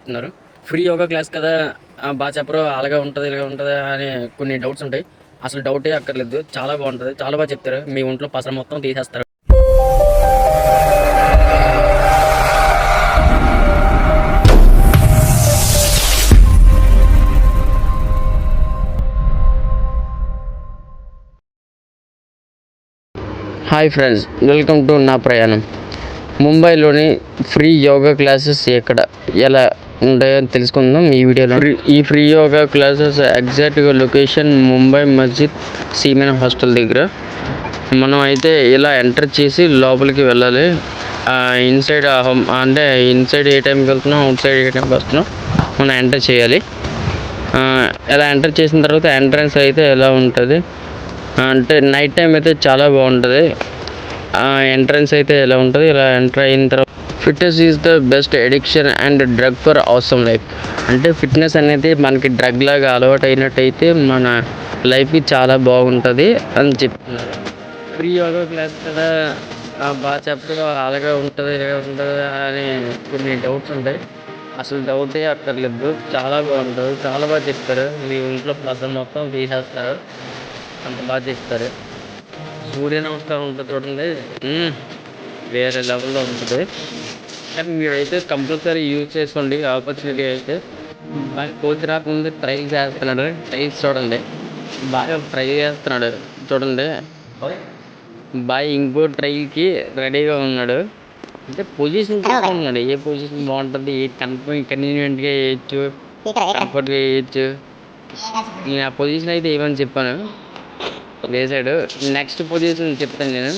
చెప్తున్నారు. Free yoga class కదా బాగా చెప్పరు, అలాగే ఉంటుంది ఇలాగే ఉంటుంది అని కొన్ని డౌట్స్ ఉంటాయి. అసలు డౌటే అక్కర్లేదు, చాలా బాగుంటుంది, చాలా బాగా చెప్తారు. మీ ఒంట్లో పసర మొత్తం తీసేస్తారు. హాయ్ ఫ్రెండ్స్, వెల్కమ్ టు నా ప్రయాణం. ముంబైలోని ఫ్రీ యోగా క్లాసెస్ ఎలా ఉంటాయో తెలుసుకుందాం ఈ వీడియోలో. ఈ ఫ్రీ యోగా క్లాసెస్ ఎగ్జాక్ట్గా లొకేషన్ ముంబై మస్జిద్ సీమెన్ హాస్టల్ దగ్గర. మనం అయితే ఇలా ఎంటర్ చేసి లోపలికి వెళ్ళాలి. ఇన్సైడ్ అంటే ఇన్సైడ్ ఏ టైంకి వెళ్తున్నాం, అవుట్ సైడ్ ఏ టైంకి వస్తున్నాం మనం ఎంటర్ చేయాలి. ఇలా ఎంటర్ చేసిన తర్వాత ఎంట్రన్స్ అయితే ఎలా ఉంటుంది అంటే నైట్ టైం అయితే చాలా బాగుంటుంది. ఎంట్రన్స్ అయితే ఎలా ఉంటుంది, ఇలా ఎంటర్ అయిన తర్వాత fitness is the best addiction and drug for అవసరం లైఫ్. అంటే ఫిట్నెస్ అనేది మనకి డ్రగ్ లాగా అలవాటు అయినట్టయితే మన లైఫ్కి చాలా బాగుంటుంది అని చెప్తున్నారు. ఫ్రీ యోగా క్లాస్ కదా బాగా చెప్పడం అలాగే ఉంటుంది ఇలాగే ఉంటుంది అని కొన్ని డౌట్స్ ఉంటాయి. అసలు డౌటే అక్కర్లేదు, చాలా బాగుంటుంది, చాలా బాగా చెప్తారు. మీ ఇంట్లో ప్లస్ మొత్తం తీసేస్తారు, అంత బాగా చెప్తారు. సూర్య నమస్కారం ఉంటుంది చూడండి, వేరే లెవెల్లో ఉంటుంది. కానీ మీరైతే కంపల్సరీ యూజ్ చేసుకోండి ఆపర్చునిటీ అయితే. బాగా కోచ్ రాకముందు ట్రైల్ చేస్తున్నాడు, ట్రైల్స్ చూడండి, బాగా ట్రై చేస్తున్నాడు చూడండి. బాగా ఇంకో ట్రైల్కి రెడీగా ఉన్నాడు. అంటే పొజిషన్ చూసుకుంటున్నాడు, ఏ పొజిషన్ బాగుంటుంది, ఏ కన్వీనియంట్గా వేయచ్చు, కంఫర్ట్గా వేయచ్చు. నేను ఆ పొజిషన్ అయితే ఏమని చెప్పాను, వేసాడు. నెక్స్ట్ పొజిషన్ చెప్తాను నేను.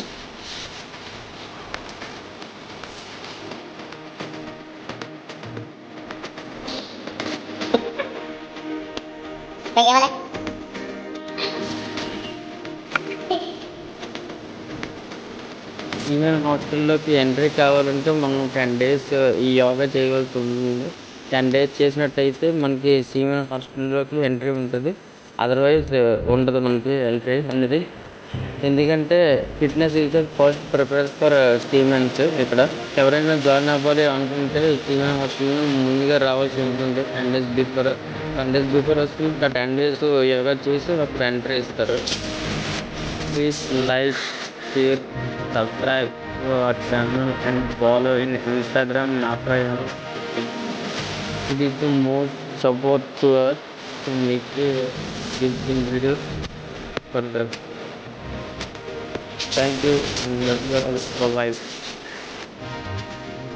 ఈమెయిల్ హాస్టల్లోకి ఎంట్రీ కావాలంటే మనం 10 days ఈ యోగా చేయవలసి ఉంటుంది. 10 days చేసినట్టయితే మనకి సీమెన్ హాస్టల్లోకి ఎంట్రీ ఉంటుంది. అదర్వైజ్ ఉండదు మనకి ఎంట్రీ అనేది. ఎందుకంటే fitness is first prepare for seamen. ఇక్కడ ఎవరైనా జాయిన్ అవ్వాలి అనుకుంటే సీమెన్ హాస్టల్లో ముందుగా రావాల్సి ఉంటుంది. 10 days బిఫోర్ వస్తుంది. 10 days యోగా చేసి అప్పుడు ఎంట్రీ ఇస్తారు. Please like, share, subscribe to our channel and follow in Instagram Naprayan. It is the most support to us to make this videos further. Thank you. Bye bye.